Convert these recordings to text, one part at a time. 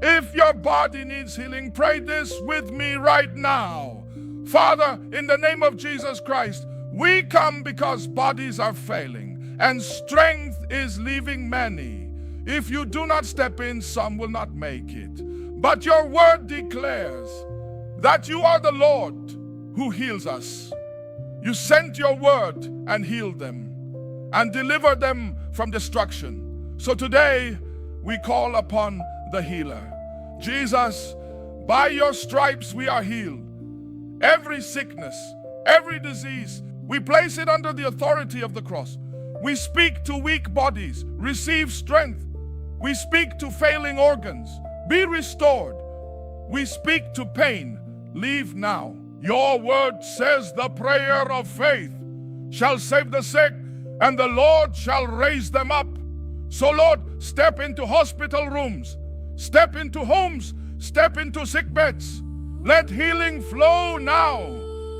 If your body needs healing, pray this with me right now. Father, in the name of Jesus Christ, we come because bodies are failing and strength is leaving many. If you do not step in, some will not make it. But your word declares that you are the Lord who heals us. You sent your word and healed them and delivered them from destruction. So today we call upon the healer. Jesus, by your stripes we are healed. Every sickness, every disease, we place it under the authority of the cross. We speak to weak bodies, receive strength. We speak to failing organs, be restored. We speak to pain, leave now. Your word says the prayer of faith shall save the sick, and the Lord shall raise them up. So Lord, step into hospital rooms, step into homes, step into sick beds. Let healing flow now.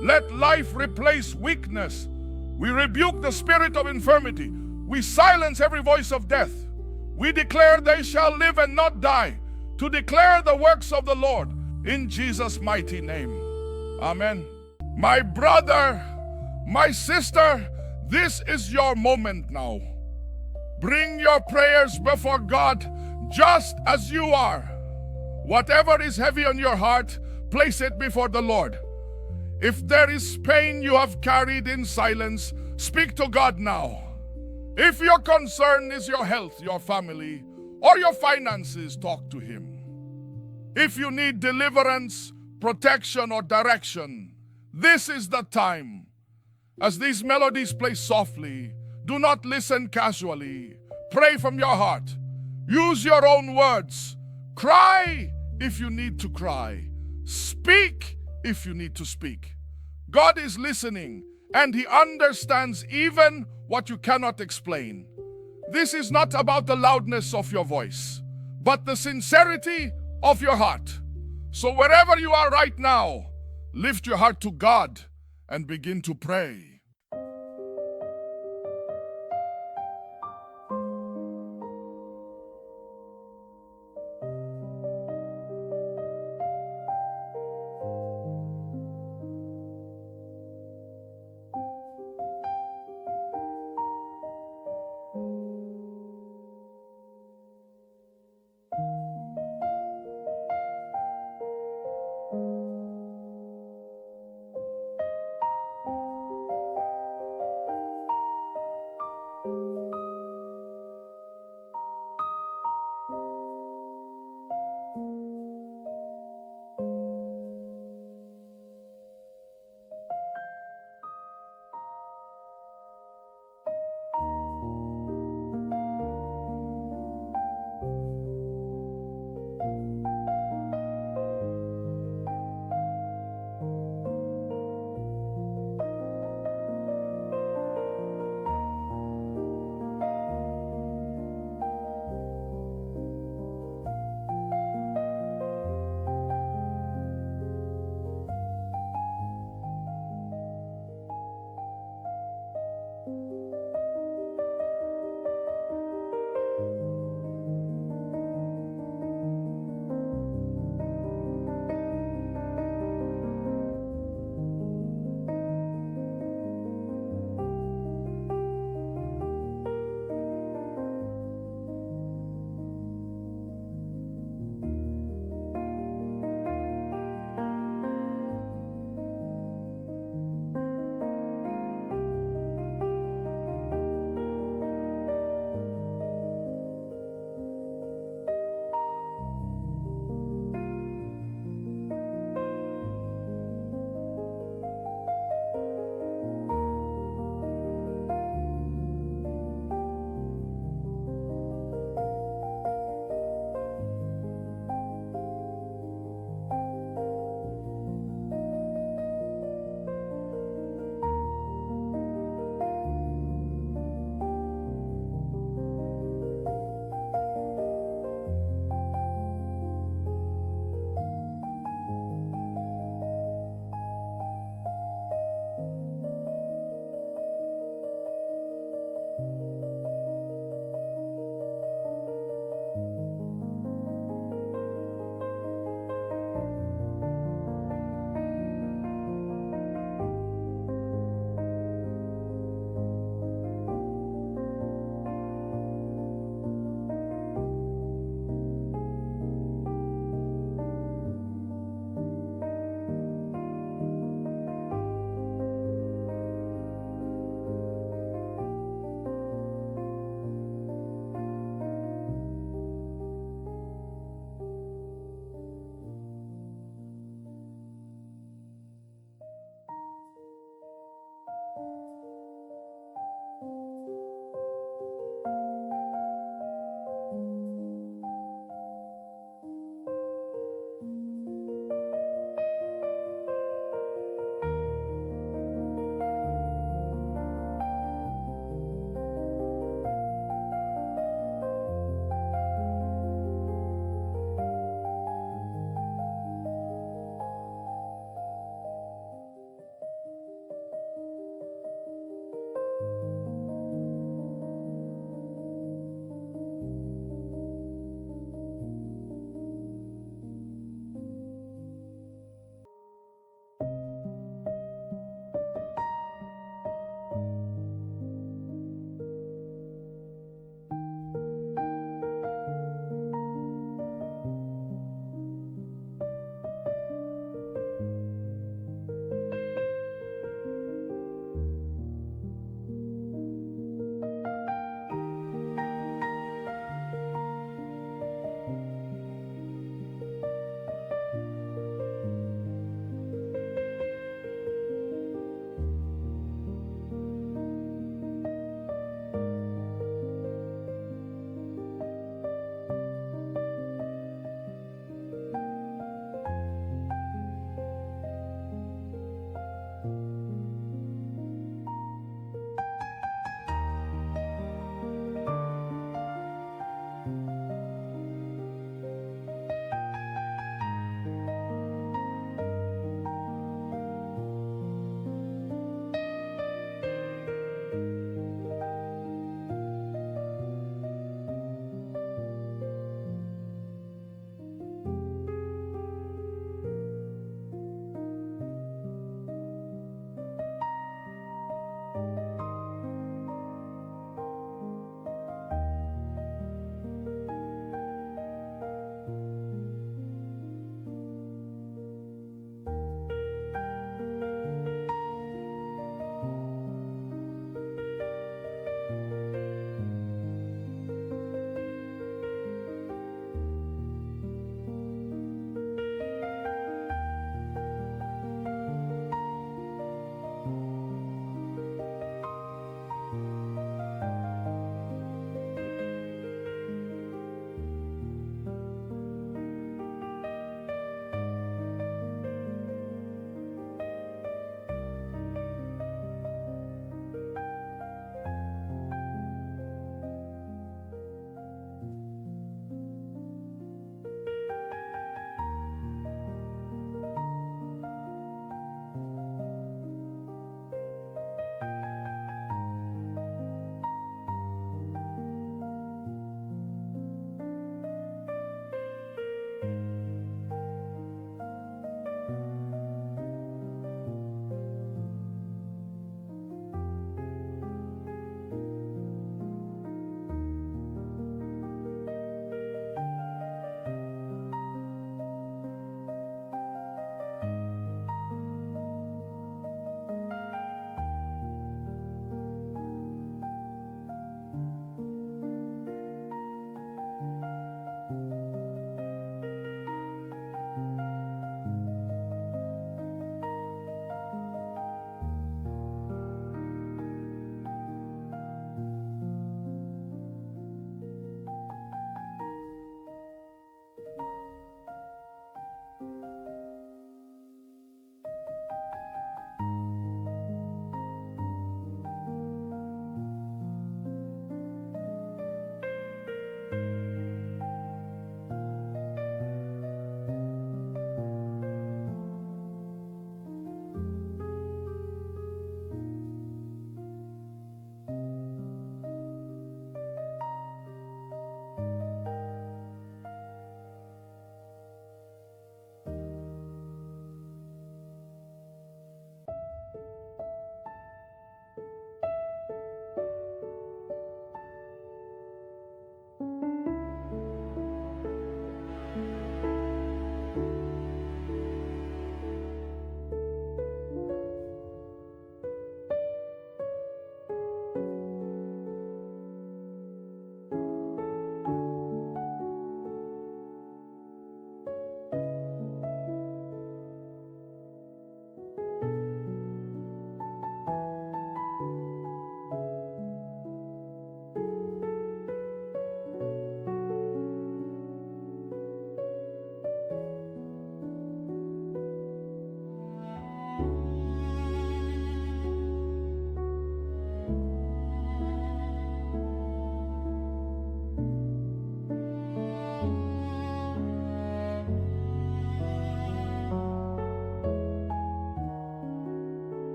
Let life replace weakness. We rebuke the spirit of infirmity. We silence every voice of death. We declare they shall live and not die, to declare the works of the Lord in Jesus' mighty name. Amen. My brother, my sister, this is your moment now. Bring your prayers before God just as you are. Whatever is heavy on your heart, place it before the Lord. If there is pain you have carried in silence, speak to God now. If your concern is your health, your family, or your finances, talk to Him. If you need deliverance, protection, or direction, this is the time. As these melodies play softly, do not listen casually. Pray from your heart. Use your own words. Cry if you need to cry. Speak if you need to speak. God is listening, and He understands even what you cannot explain. This is not about the loudness of your voice, but the sincerity of your heart. So wherever you are right now, lift your heart to God and begin to pray.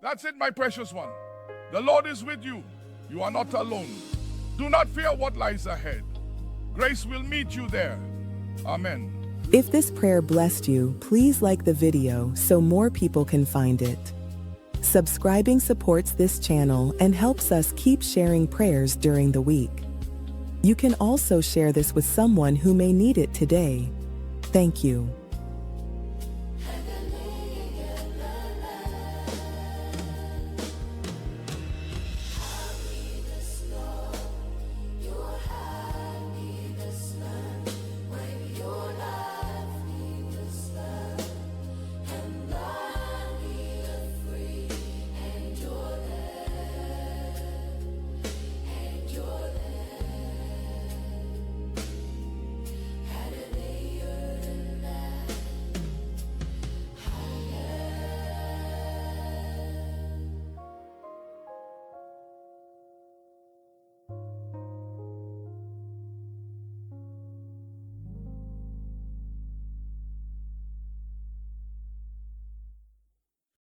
That's it, my precious one. The Lord is with you. You are not alone. Do not fear what lies ahead. Grace will meet you there. Amen. If this prayer blessed you, please like the video so more people can find it. Subscribing supports this channel and helps us keep sharing prayers during the week. You can also share this with someone who may need it today. Thank you.